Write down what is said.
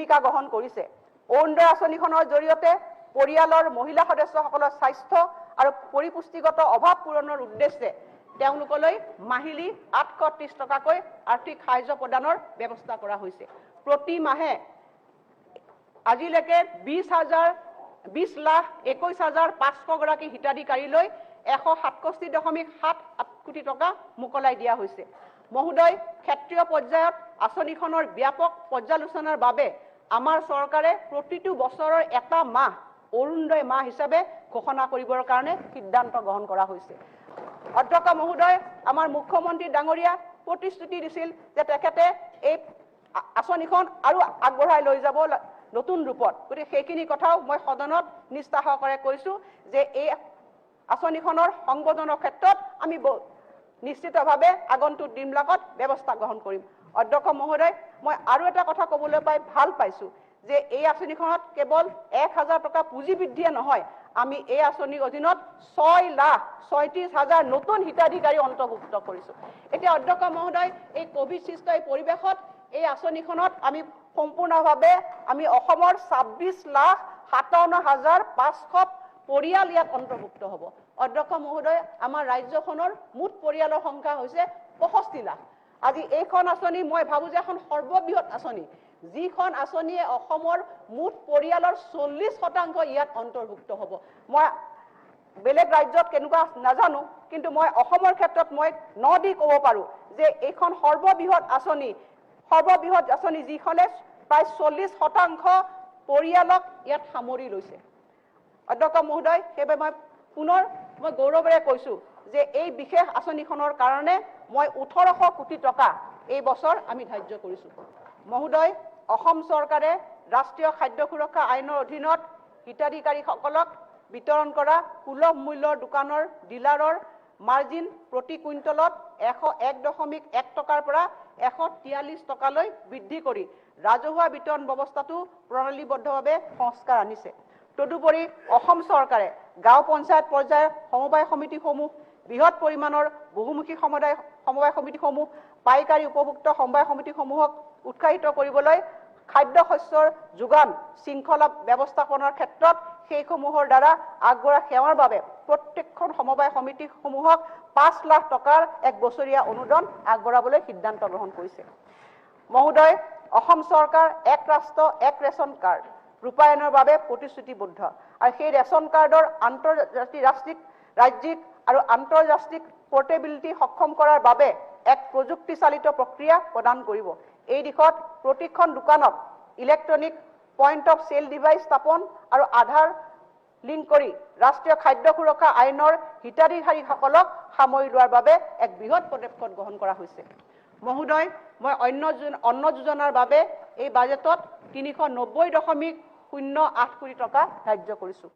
ভূমিকা গ্ৰহণ কৰিছে। অৰুণোদয় আঁচনিখনৰ জৰিয়তে পৰিয়ালৰ মহিলা সদস্যসকলৰ স্বাস্থ্য আৰু পৰিপুষ্টিগত অভাৱ পূৰণৰ উদ্দেশ্যে তেওঁলোকলৈ মাহিলী 830 টকাকৈ আৰ্থিক সাহায্য প্ৰদানৰ ব্যৱস্থা কৰা হৈছে। প্ৰতি মাহে আজিলৈকে 20,21,500 গৰাকী হিতাধিকাৰীলৈ 167.7 কোটি টকা মোকলাই দিয়া হৈছে। মহোদয়, ক্ষেত্ৰীয় পৰ্যায়ত আঁচনিখনৰ ব্যাপক পৰ্যালোচনাৰ বাবে আমাৰ চৰকাৰে প্ৰতিটো বছৰৰ এটা মাহ অৰুণোদয় মাহ হিচাপে ঘোষণা কৰিবৰ কাৰণে সিদ্ধান্ত গ্ৰহণ কৰা হৈছে। অধ্যক্ষ মহোদয়, আমাৰ মুখ্যমন্ত্ৰী ডাঙৰীয়া প্ৰতিশ্ৰুতি দিছিল যে তেখেতে এই আঁচনিখন আৰু আগবঢ়াই লৈ যাব নতুন ৰূপত। গতিকে সেইখিনি কথাও মই সদনত নিষ্ঠা সহকাৰে কৈছো যে এই আঁচনিখনৰ সংবোধনৰ ক্ষেত্ৰত আমি নিশ্চিতভাৱে আগন্তুক দিনবিলাকত ব্যৱস্থা গ্ৰহণ কৰিম। অধ্যক্ষ মহোদয়, মই আৰু এটা কথা ক'বলৈ পাই ভাল পাইছো যে এই আঁচনিখনত কেৱল 1,000 টকা পুঁজি বৃদ্ধিয়ে নহয়, আমি এই আঁচনিৰ অধীনত 6,36,000 নতুন হিতাধিকাৰী অন্তৰ্ভুক্ত কৰিছো। এতিয়া অধ্যক্ষ মহোদয়, এই কোভিড সৃষ্ট এই পৰিৱেশত এই আঁচনিখনত আমি সম্পূৰ্ণভাৱে আমি অসমৰ 26,57,500 পৰিয়াল ইয়াত অন্তৰ্ভুক্ত হ'ব। অধ্যক্ষ মহোদয়, আমাৰ ৰাজ্যখনৰ মুঠ পৰিয়ালৰ সংখ্যা হৈছে 65 লাখ। আজি এইখন আঁচনি মই ভাবো যে এখন সৰ্ববৃহৎ আঁচনি, যিখন আঁচনিয়ে অসমৰ মুঠ পৰিয়ালৰ 40% ইয়াত অন্তৰ্ভুক্ত হ'ব। মই বেলেগ ৰাজ্যত কেনেকুৱা নাজানো, কিন্তু মই অসমৰ ক্ষেত্ৰত মই নদি ক'ব পাৰো যে এইখন সৰ্ববৃহৎ আঁচনি যিখনে প্ৰায় 40% পৰিয়ালক ইয়াত সামৰি লৈছে। অধ্যক্ষ মহোদয়, সেইবাবে মই পুনৰ গৌৰৱেৰে কৈছো যে এই বিশেষ আঁচনিখনৰ কাৰণে মই 1800 কোটি টকা এই বছৰ আমি ধাৰ্য কৰিছো। মহোদয়, অসম চৰকাৰে ৰাষ্ট্ৰীয় খাদ্য সুৰক্ষা আইনৰ অধীনত হিতাধিকাৰীসকলক বিতৰণ কৰা সুলভ মূল্যৰ দোকানৰ ডিলাৰৰ মাৰ্জিন প্ৰতি কুইণ্টলত 101.1 টকাৰ পৰা 143 টকালৈ বৃদ্ধি কৰি ৰাজহুৱা বিতৰণ ব্যৱস্থাটো প্ৰণালীবদ্ধভাৱে সংস্কাৰ আনিছে। তদুপৰি অসম চৰকাৰে গাঁও পঞ্চায়ত পৰ্যায়ৰ সমবায় সমিতিসমূহ, বৃহৎ পৰিমাণৰ বহুমুখী সমবায় সমিতিসমূহ, পাইকাৰী উপভোক্তা সমবায় সমিতিসমূহক উৎসাহিত কৰিবলৈ খাদ্য শস্যৰ যোগান শৃংখলা ব্যৱস্থাপনাৰ ক্ষেত্ৰত সেইসমূহৰ দ্বাৰা আগবঢ়া সেৱাৰ বাবে প্ৰত্যেকখন সমবায় সমিতিসমূহক 5 লাখ টকাৰ এক বছৰীয়া অনুদান আগবঢ়াবলৈ সিদ্ধান্ত গ্ৰহণ কৰিছে। মহোদয়, অসম চৰকাৰ এক ৰাষ্ট্ৰ এক ৰেচন কাৰ্ড ৰূপায়ণৰ বাবে প্ৰতিশ্ৰুতিবদ্ধ আৰু সেই ৰেচন কাৰ্ডৰ ৰাজ্যিক আৰু আন্তঃৰাষ্ট্ৰীয় পোৰ্টেবিলিটি সক্ষম কৰাৰ বাবে এক প্ৰযুক্তিচালিত প্ৰক্ৰিয়া প্ৰদান কৰিব। এই দিশত প্ৰতিখন দোকানত electronic point of sale device স্থাপন আৰু আধাৰ লিংক কৰি ৰাষ্ট্ৰীয় খাদ্য সুৰক্ষা আইনৰ হিতাধিকাৰীসকলক সামৰি লোৱাৰ বাবে এক বৃহৎ পদক্ষেপ গ্ৰহণ কৰা হৈছে। মহোদয়, মই অন্ন যোজনাৰ বাবে এই বাজেটত 390.08 কোটি টকা ধাৰ্য কৰিছো।